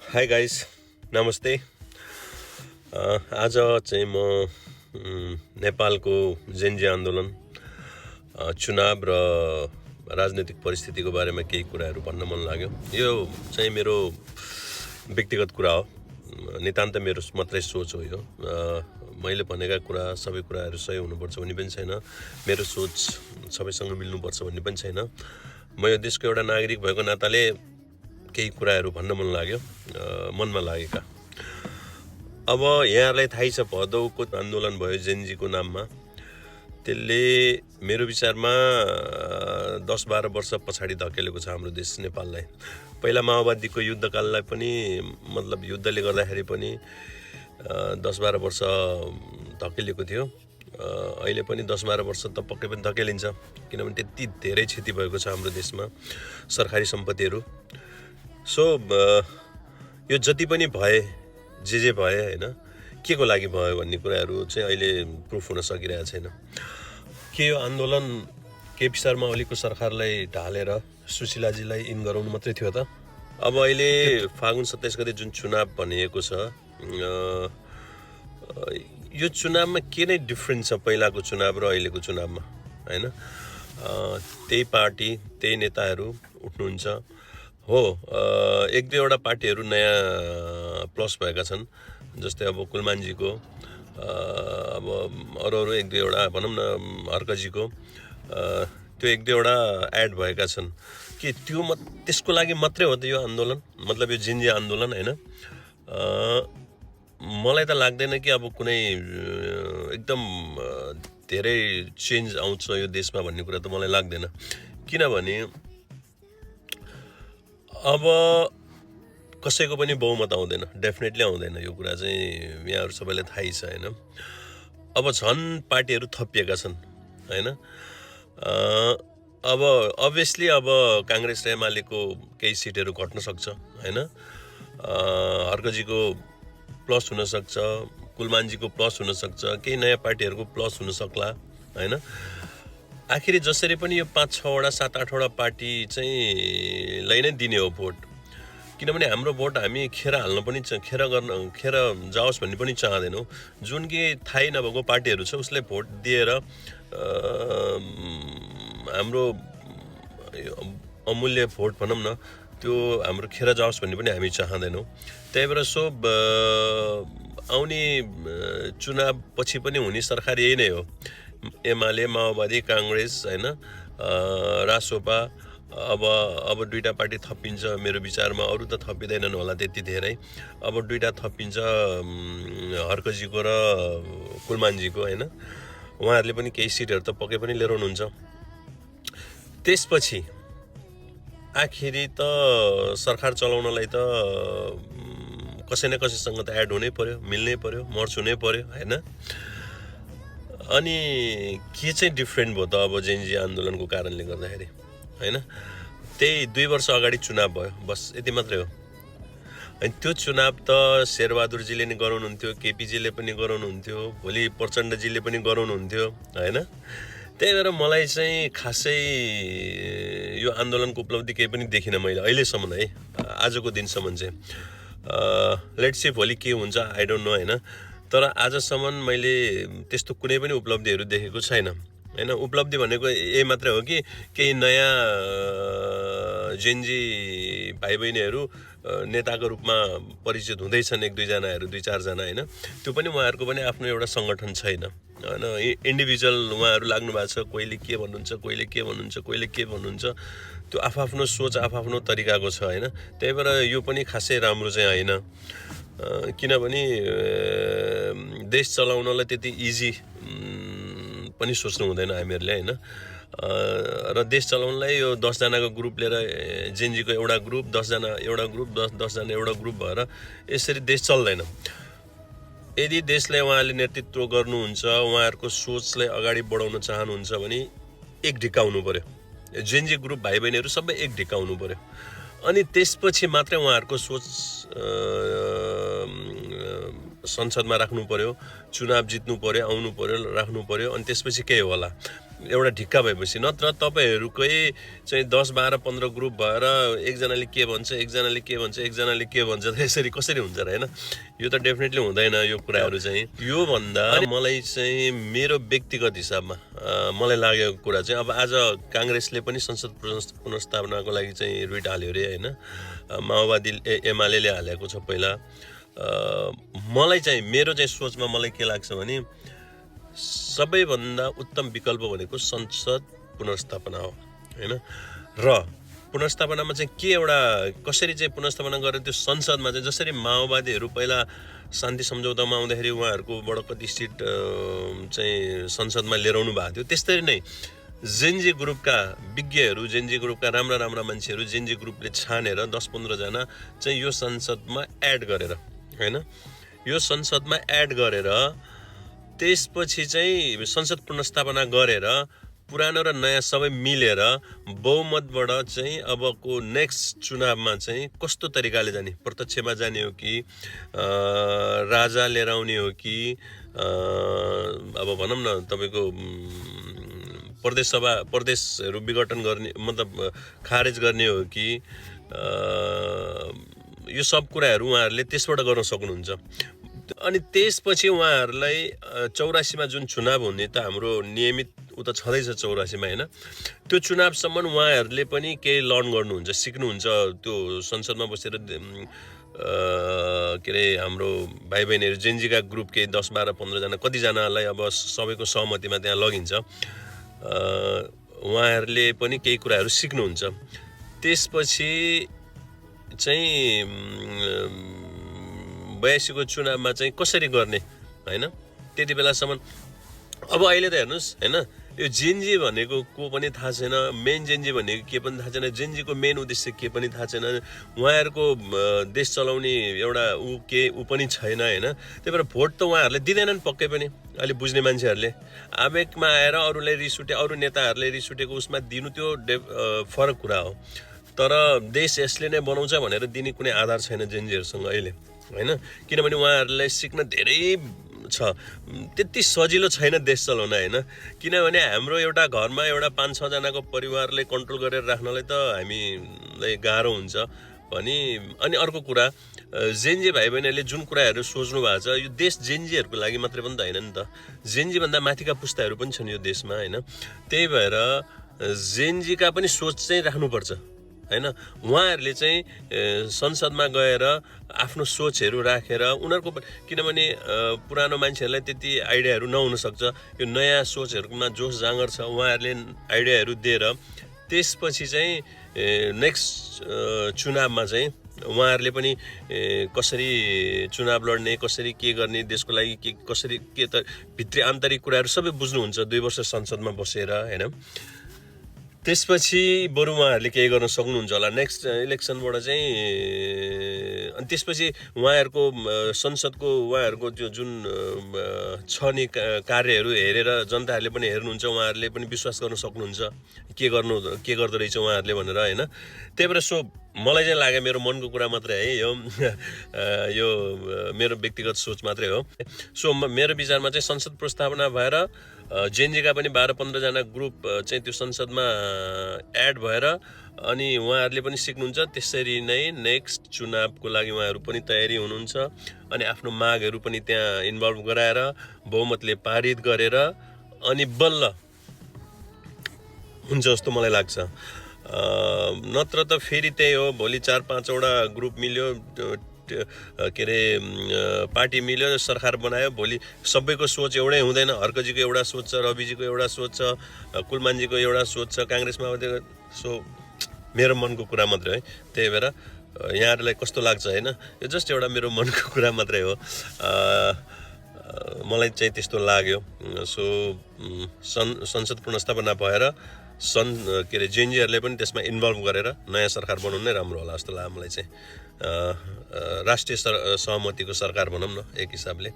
High guys, नमस्ते। आज चाहिँ म नेपालको जेन्जी आन्दोलन, चुनाव र राजनैतिक परिस्थितिको बारेमा केही कुराहरू भन्न मन लाग्यो। यो चाहिँ मेरो व्यक्तिगत कुरा हो, नितान्त मेरो मात्रै सोच हो यो। मैले भनेका कुरा सबै कुराहरू सही हुनुपर्छ भन्ने पनि छैन, मेरो सोच सबैसँग मिल्नुपर्छ भन्ने पनि छैन। म यो देशको एउटा नागरिक भएको नाताले केही कुराहरू भन्न मन लाग्यो, मनमा लागेका। अब यहाँहरूलाई थाहै छ, भदौको आन्दोलन भयो जेन्जीको नाममा। त्यसले मेरो विचारमा 10-12 वर्ष पछाडि धकेलेको छ हाम्रो देश नेपाललाई। पहिला माओवादीको युद्धकाललाई पनि, मतलब युद्धले गर्दाखेरि पनि 10-12 वर्ष धकेलिएको थियो। अहिले पनि 10-12 वर्ष त पक्कै पनि धकेलिन्छ, किनभने त्यति धेरै क्षति भएको छ हाम्रो देशमा, सरकारी सम्पत्तिहरू। सो यो जति पनि भए, जे भए होइन, के को लागि भयो भन्ने कुराहरू चाहिँ अहिले प्रुफ हुन सकिरहेको छैन। के यो आन्दोलन केपी शर्मा ओलीको सरकारलाई ढालेर सुशीलाजीलाई इन गराउनु मात्रै थियो त? अब अहिले फागुन 27 गते जुन चुनाव भनिएको छ, यो चुनावमा के नै डिफ्रेन्स छ पहिलाको चुनाव र अहिलेको चुनावमा, होइन? त्यही पार्टी, त्यही नेताहरू उठ्नुहुन्छ हो। एक दुईवटा पार्टीहरू नयाँ प्लस भएका छन्, जस्तै अब कुलमानजीको, अब अरू एक दुईवटा भनौँ न हर्कजीको, त्यो एक दुईवटा एड भएका छन्। कि त्यो त्यसको लागि मात्रै हो त यो आन्दोलन, मतलब यो जेन्जी आन्दोलन, होइन? मलाई त लाग्दैन कि अब कुनै एकदम धेरै चेन्ज आउँछ यो देशमा भन्ने कुरा त मलाई लाग्दैन। किनभने अब कसैको पनि बहुमत आउँदैन, डेफिनेटली आउँदैन। यो कुरा चाहिँ यहाँहरू सबैलाई थाहै छ, होइन? अब झन् पार्टीहरू थपिएका छन्, होइन? अब अभियसली अब काङ्ग्रेस र एमालेको केही सिटहरू घट्न सक्छ, होइन? हर्कजीको प्लस हुनसक्छ, कुलमानजीको प्लस हुनसक्छ, केही नयाँ पार्टीहरूको प्लस हुन सक्ला, होइन? आखिरी जसरी पनि यो 5-6वटा 7-8वटा पार्टी चाहिँ लाई नै दिने हो भोट। किनभने हाम्रो भोट हामी खेर हाल्न पनि, खेर जाओस् भन्ने पनि चाहँदैनौँ। जुन कि थाहै नभएको पार्टीहरू छ उसले भोट दिएर हाम्रो अमूल्य भोट भनौँ न, त्यो हाम्रो खेर जाओस् भन्ने पनि हामी चाहँदैनौँ। त्यही भएर आउने चुनाव पछि पनि हुने सरकार यही नै हो, एमाले, माओवादी, काङ्ग्रेस, होइन, रासोपा। अब दुईवटा पार्टी थपिन्छ मेरो विचारमा, अरू त थपिँदैनन् होला त्यति धेरै। अब दुईवटा थपिन्छ, हर्कजीको र कुलमानजीको, होइन? उहाँहरूले पनि केही सिटहरू त पक्कै पनि लिएर हुनुहुन्छ। त्यसपछि आखिरी त सरकार चलाउनलाई त कसै न कसैसँग त एड हुनै पर्यो, मिल्नै पर्यो, मर्च हुनै पर्यो, होइन? अनि के चाहिँ डिफ्रेन्ट भयो त अब जेन्जी आन्दोलनको कारणले गर्दाखेरि, होइन? त्यही 2 वर्ष अगाडि चुनाव भयो, बस यति मात्रै हो। अनि त्यो चुनाव त शेरबहादुरजीले नि गराउनुहुन्थ्यो, केपीजीले पनि गराउनुहुन्थ्यो, भोलि प्रचण्डजीले पनि गराउनुहुन्थ्यो, होइन? त्यही भएर मलाई चाहिँ खासै यो आन्दोलनको उपलब्धि केही पनि देखिनँ मैले अहिलेसम्म, है, आजको दिनसम्म चाहिँ। लेट्स सी भोलि के हुन्छ, आई डोन्ट नो, होइन? तर आजसम्म मैले त्यस्तो कुनै पनि उपलब्धिहरू देखेको छैन, होइन? उपलब्धि भनेको यही मात्रै हो कि केही नयाँ जेन्जी भाइ बहिनीहरू नेताको रूपमा परिचित हुँदैछन्, 1-2जनाहरू, 2-4जना, होइन? त्यो पनि उहाँहरूको पनि आफ्नो एउटा सङ्गठन छैन, होइन? इन्डिभिजुअल उहाँहरू लाग्नु भएको छ, कोहीले के भन्नुहुन्छ, कोहीले के भन्नुहुन्छ, कोहीले के भन्नुहुन्छ, त्यो आफ्नो सोच, आफ्नो तरिकाको छ, होइन? त्यही भएर यो पनि खासै राम्रो चाहिँ होइन, किनभने देश चलाउनलाई त्यति इजी पनि सोच्नु हुँदैन हामीहरूले, होइन? र देश चलाउनलाई यो 10जनाको ग्रुप लिएर, जेन्जीको एउटा ग्रुप, 10जना एउटा ग्रुप, 10जना एउटा ग्रुप भएर यसरी देश चल्दैन। यदि देशलाई उहाँले नेतृत्व गर्नुहुन्छ, उहाँहरूको सोचलाई अगाडि बढाउन चाहनुहुन्छ भने एक ढिकाउनु पर्यो, जेन्जी ग्रुप भाइ बहिनीहरू सबै एक ढिकाउनु पर्यो। अनि त्यसपछि मात्रै उहाँहरूको सोच संसदमा राख्नु पर्यो, चुनाव जित्नु पर्यो, आउनु पर्यो, राख्नु पर्यो, अनि त्यसपछि के होला। एउटा ढिक्का भएपछि, नत्र तपाईँहरूकै चाहिँ 10, 12, 15 ग्रुप भएर एकजनाले के भन्छ एकजनाले के भन्छ एकजनाले के भन्छ त यसरी कसरी हुन्छ र, होइन? यो त डेफिनेटली हुँदैन यो कुराहरू चाहिँ। योभन्दा मलाई चाहिँ मेरो व्यक्तिगत हिसाबमा मलाई लागेको कुरा चाहिँ अब आज काङ्ग्रेसले पनि संसद पुनर्स्थापनाको लागि चाहिँ रिट हाल्यो अरे, होइन? माओवादी एमाले हालेको छ पहिला। मलाई चाहिँ मेरो चाहिँ सोचमा मलाई के लाग्छ भने सबैभन्दा उत्तम विकल्प भनेको संसद पुनर्स्थापना हो, होइन? र पुनर्स्थापनामा चाहिँ के एउटा कसरी चाहिँ पुनर्स्थापना गरेर त्यो संसदमा चाहिँ जसरी माओवादीहरू पहिला शान्ति सम्झौतामा आउँदाखेरि उहाँहरूकोबाट कति सिट चाहिँ संसदमा लिएर आउनु भएको थियो, त्यस्तै नै जेनजी ग्रुपका विज्ञहरू, जेनजी ग्रुपका राम्रा राम्रा मान्छेहरू जेनजी ग्रुपले छानेर 10-15 जना चाहिँ यो संसदमा एड गरेर, होइन? यो संसदमा एड गरेर त्यसपछि चाहिँ संसद पुनर्स्थापना गरेर पुरानो र नयाँ सबै मिलेर बहुमतबाट चाहिँ अबको नेक्स्ट चुनावमा चाहिँ कस्तो तरिकाले जाने, प्रत्यक्षमा जाने हो कि राजा लिएर आउने हो कि अब भनौँ न तपाईँको प्रदेशहरू विघटन गर्ने मतलब खारेज गर्ने हो कि यो सब कुराहरू उहाँहरूले त्यसबाट गर्न सक्नुहुन्छ। अनि त्यसपछि उहाँहरूलाई 84मा जुन चुनाव हुने त हाम्रो नियमित उता छँदैछ 84मा, होइन? त्यो चुनावसम्म उहाँहरूले पनि केही लर्न गर्नुहुन्छ, सिक्नुहुन्छ। त्यो संसदमा बसेर के अरे हाम्रो भाइ बहिनीहरू जेनजीका ग्रुप केही 10, 12, 15 जना कतिजनालाई अब सबैको सहमतिमा त्यहाँ लगिन्छ, उहाँहरूले पनि केही कुराहरू सिक्नुहुन्छ। त्यसपछि चाहिँ 82को चुनावमा चाहिँ कसरी गर्ने, होइन? त्यति बेलासम्म अब अहिले त हेर्नुहोस्, होइन? यो जेनजी भनेको को पनि थाहा छैन, मेन जेनजी भनेको के पनि थाहा छैन, जेनजीको मेन उद्देश्य के पनि थाहा छैन, उहाँहरूको देश चलाउने एउटा ऊ पनि छैन, होइन? त्यही भएर भोट त उहाँहरूले दिँदैनन् पक्कै पनि। अहिले बुझ्ने मान्छेहरूले आवेगमा आएर अरूलाई रिस उठे, अरू नेताहरूले रिस उठेको उसमा दिनु त्यो फरक कुरा हो। तर देश यसले नै बनाउँछ भनेर दिने कुनै आधार छैन जेनजीहरूसँग अहिले, होइन? किनभने उहाँहरूलाई सिक्न धेरै छ, त्यति सजिलो छैन देश चलाउन, होइन? किनभने हाम्रो एउटा घरमा एउटा 5-6 जनाको परिवारले कन्ट्रोल गरेर राख्नलाई त हामीलाई गाह्रो हुन्छ भने। अनि अर्को कुरा, जेनजी भाइ बहिनीहरूले जुन कुराहरू सोच्नु भएको छ यो देश जेनजीहरूको लागि मात्रै पनि त होइन नि त, जेनजीभन्दा माथिका पुस्ताहरू पनि छन् यो देशमा, होइन? त्यही भएर जेनजीका पनि सोच चाहिँ राख्नुपर्छ, होइन? उहाँहरूले चाहिँ संसदमा गएर आफ्नो सोचहरू राखेर उनीहरूको, किनभने पुरानो मान्छेहरूलाई त्यति आइडियाहरू नहुनसक्छ, यो नयाँ सोचहरूमा जोस जाँगर छ, उहाँहरूले आइडियाहरू दिएर त्यसपछि चाहिँ नेक्स्ट चुनावमा चाहिँ उहाँहरूले पनि कसरी चुनाव लड्ने, कसरी के गर्ने, देशको लागि के कसरी के त भित्री आन्तरिक कुराहरू सबै बुझ्नुहुन्छ 2 वर्ष संसदमा बसेर, होइन? त्यसपछि बरु उहाँहरूले केही गर्न सक्नुहुन्छ होला नेक्स्ट इलेक्सनबाट चाहिँ। अनि त्यसपछि उहाँहरूको संसदको उहाँहरूको त्यो जुन छ नि कार्यहरू हेरेर जनताहरूले पनि हेर्नुहुन्छ, उहाँहरूले पनि विश्वास गर्न सक्नुहुन्छ के गर्दो रहेछ उहाँहरूले भनेर, होइन? त्यही भएर सो मलाई चाहिँ लाग्यो, मेरो मनको कुरा मात्रै है यो मेरो व्यक्तिगत सोच मात्रै हो। सो मेरो विचारमा चाहिँ संसद प्रस्तावना भएर जेनजीका पनि 12-15 जना ग्रुप चाहिँ त्यो संसदमा एड भएर अनि उहाँहरूले पनि सिक्नुहुन्छ, त्यसरी नै नेक्स्ट चुनावको लागि उहाँहरू पनि तयारी हुनुहुन्छ अनि आफ्नो मागहरू पनि त्यहाँ इन्भल्भ गराएर बहुमतले पारित गरेर अनि बल्ल हुन्छ जस्तो मलाई लाग्छ। नत्र त फेरि त्यही हो, भोलि 4-5 वटा ग्रुप मिल्यो, के अरे पार्टी मिल्यो, सरकार बनायो, भोलि सबैको सोच एउटै हुँदैन। हर्कजीको एउटा सोच छ, रविजीको एउटा सोच छ, कुलमानजीको एउटा सोच छ, काङ्ग्रेसमा। सो मेरो मनको कुरा मात्रै है, त्यही भएर यहाँहरूलाई कस्तो लाग्छ, होइन? यो जस्ट एउटा मेरो मनको कुरा मात्रै हो, मलाई चाहिँ त्यस्तो लाग्यो। सो संसद पुनर्स्थापना भएर के अरे जेनजीहरूले पनि त्यसमा इन्भल्भ गरेर नयाँ सरकार बनाउनु नै राम्रो होला जस्तो लाग्यो मलाई चाहिँ। राष्ट्रिय सहमतिको सरकार भनौँ न एक हिसाबले।